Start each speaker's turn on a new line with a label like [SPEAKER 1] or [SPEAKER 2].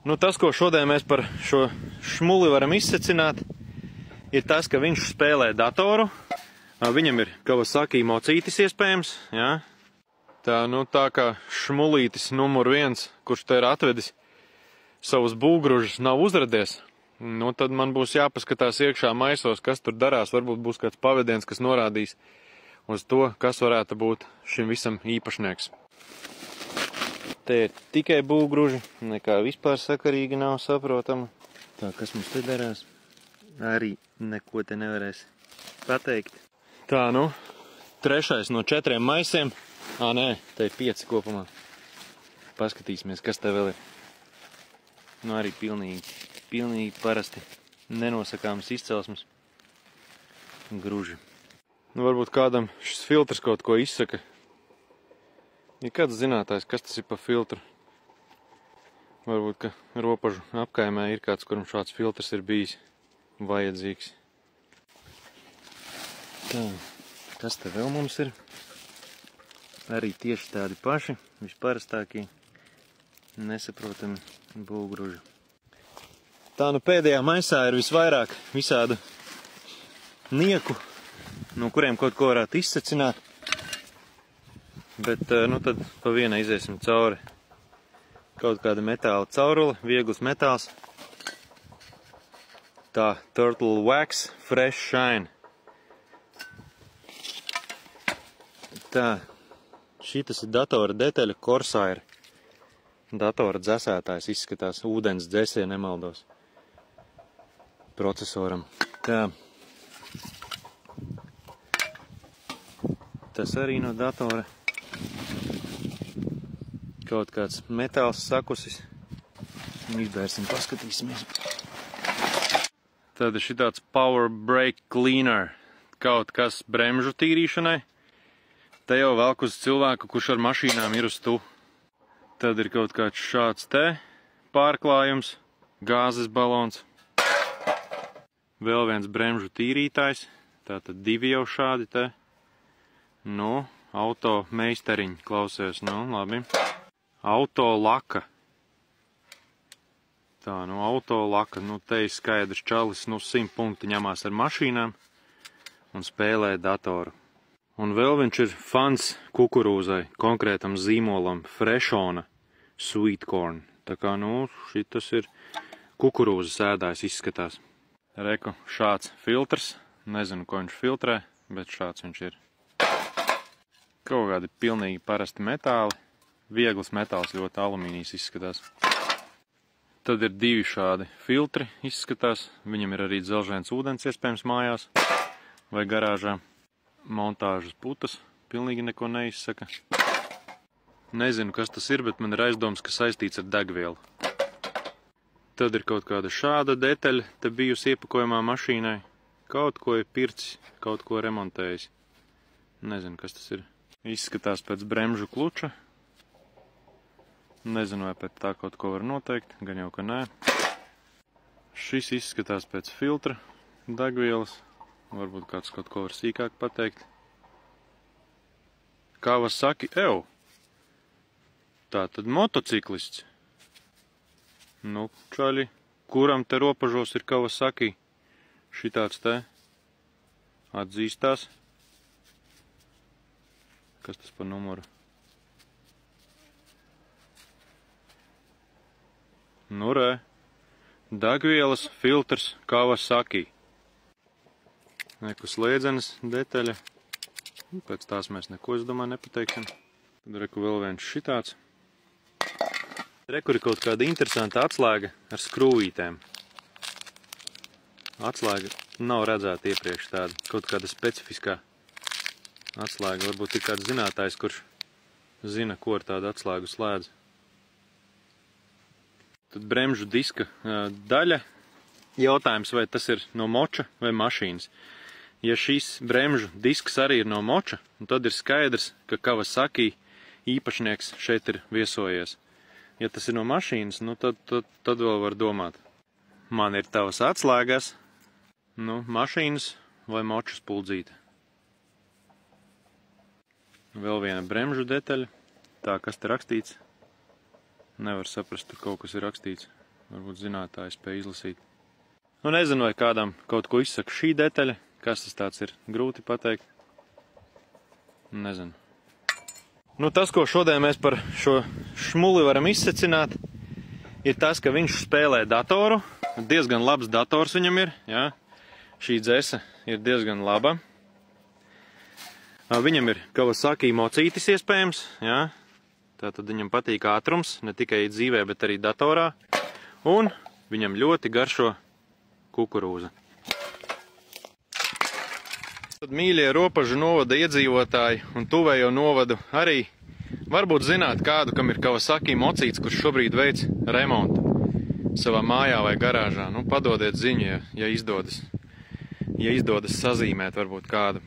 [SPEAKER 1] Nu, tas, ko šodien mēs par šo šmuli varam izsecināt, ir tas, ka viņš spēlē datoru. Viņam ir Kawasaki mocītis iespējams, jā. Tā kā šmulītis numur 1, kurš te ir atvedis savus būgružus, nav uzradies, nu tad man būs jāpaskatās iekšā maisos, kas tur darās. Varbūt būs kāds pavadiens, kas norādīs uz to, kas varētu būt šim visam īpašnieks. Te ir tikai būgruži, nekā vispār sakarīgi nav saprotama. Tā, kas mums te darās? Arī neko te nevarēs pateikt. Tā, nu, 3. no 4 maisiem. Nē, te ir 5 kopumā. Paskatīsimies, kas te vēl ir. Nu, arī pilnīgi parasti nenosakāmas izcelsmes gruži. Nu, varbūt kādam šis filtrs kaut ko izsaka. Ja kāds zinātājs, kas tas ir pa filtru? Varbūt, ka ropažu apkaimē ir kāds, kuram šāds filtrs ir bijis vajadzīgs. Tā, kas te vēl mums ir? Arī tieši tādi paši, visparastākie, nesaprotami būgruži. Tā, nu pēdējā maisā ir visvairāk visādu nieku, no kuriem kaut ko varētu izsecināt. Bet, nu tad pa vienai iziesim cauri. Kaut kāda metāla caurule, viegls metāls. Tā, Turtle Wax Fresh Shine. Tā, šitas ir datora detaļa Corsair. Datora dzesētājs izskatās, ūdens dzēsie, nemaldos. Procesoram. Tā. Tas arī no datora. Kaut kāds metāls sakusis. Izbērsim, paskatīsimies. Tad ir šitāds Power Brake Cleaner. Kaut kas bremžu tīrīšanai. Te jau velk uz cilvēku, kurš ar mašīnām ir uz tu. Tad ir kaut kāds šāds te pārklājums, gāzes balons. Vēl viens bremžu tīrītājs. Tātad 2 jau šādi te. Nu, auto meisteriņi klausies, nu, labi. Auto laka. Tā, nu, auto laka. Nu, te ir skaidrs čalis, nu, 100 punkti ņemās ar mašīnām un spēlē datoru. Un vēl viņš ir fans kukurūzai, konkrētam zīmolam, Freshona Sweet Corn. Tā kā, nu, šitas ir kukurūzas ēdājs izskatās. Reku, šāds filtrs. Nezinu, ko viņš filtrē, bet šāds viņš ir. Kaut kādi pilnīgi parasti metāli. Viegls metāls, ļoti alumīnijas izskatās. Tad ir 2 šādi filtri izskatās. Viņam ir arī dzelžains ūdens iespējams mājās vai garāžā. Montāžas putas pilnīgi neko neizsaka. Nezinu, kas tas ir, bet man ir aizdoms, ka saistīts ar degvielu. Tad ir kaut kāda šāda detaļa, te bijusi iepakojumā mašīnai. Kaut ko ir pircis, kaut ko remontējis. Nezinu, kas tas ir. Izskatās pēc bremžu kluča. Nezinu, vai pēc tā kaut ko var noteikt, gan jau, ka nē. Šis izskatās pēc filtra degvielas. Varbūt kāds kaut ko var sīkāk pateikt. Kawasaki Evo. Tā tad motociklists. Nu, čaļi, kuram te ropažos ir Kawasaki? Šitāds te atzīstās. Kas tas par numuru? Nu, re. Degvielas filtrs Kawasaki. Neku slēdzenes detaļa. Pēc tās mēs neko, es domāju, nepateiksim. Tad reku vēl viens šitāds. Reku ir kaut kāda interesanta atslēga ar skrūvītēm. Atslēga nav redzēta iepriekš tāda. Kaut kāda specifiskā atslēga. Varbūt ir kāds zinātājs, kurš zina, ko ar tādu atslēgu slēdz. Tad bremžu diska daļa. Jautājums, vai tas ir no moča vai mašīnas. Ja šīs bremžu disks arī ir no moča, tad ir skaidrs, ka Kawasaki īpašnieks šeit ir viesojies. Ja tas ir no mašīnas, nu tad vēl var domāt. Man ir tavas atslēgas, nu, mašīnas vai močas puldzīte. Vēl viena bremžu detaļa. Tā, kas te rakstīts? Nevar saprast, tur kaut kas ir rakstīts. Varbūt zinātāji spēj izlasīt. Nu, nezinu, vai kādam kaut ko izsaka šī detaļa. Kas tas tāds ir? Grūti pateikt. Nezinu. Nu, tas, ko šodien mēs par šo šmuli varam izsecināt, ir tas, ka viņš spēlē datoru. Diezgan labs dators viņam ir, jā. Šī dzese ir diezgan laba. Viņam ir Kawasaki mocītis iespējams, jā. Tātad viņam patīk ātrums, ne tikai dzīvē, bet arī datorā. Un viņam ļoti garšo kukurūza. Tad, mīļie Ropažu novada iedzīvotāji un tuvējo novadu arī varbūt zināt kādu, kam ir Kawasaki mocīts, kurš šobrīd veic remontu savā mājā vai garāžā. Nu, padodiet ziņu, ja izdodas sazīmēt varbūt kādu.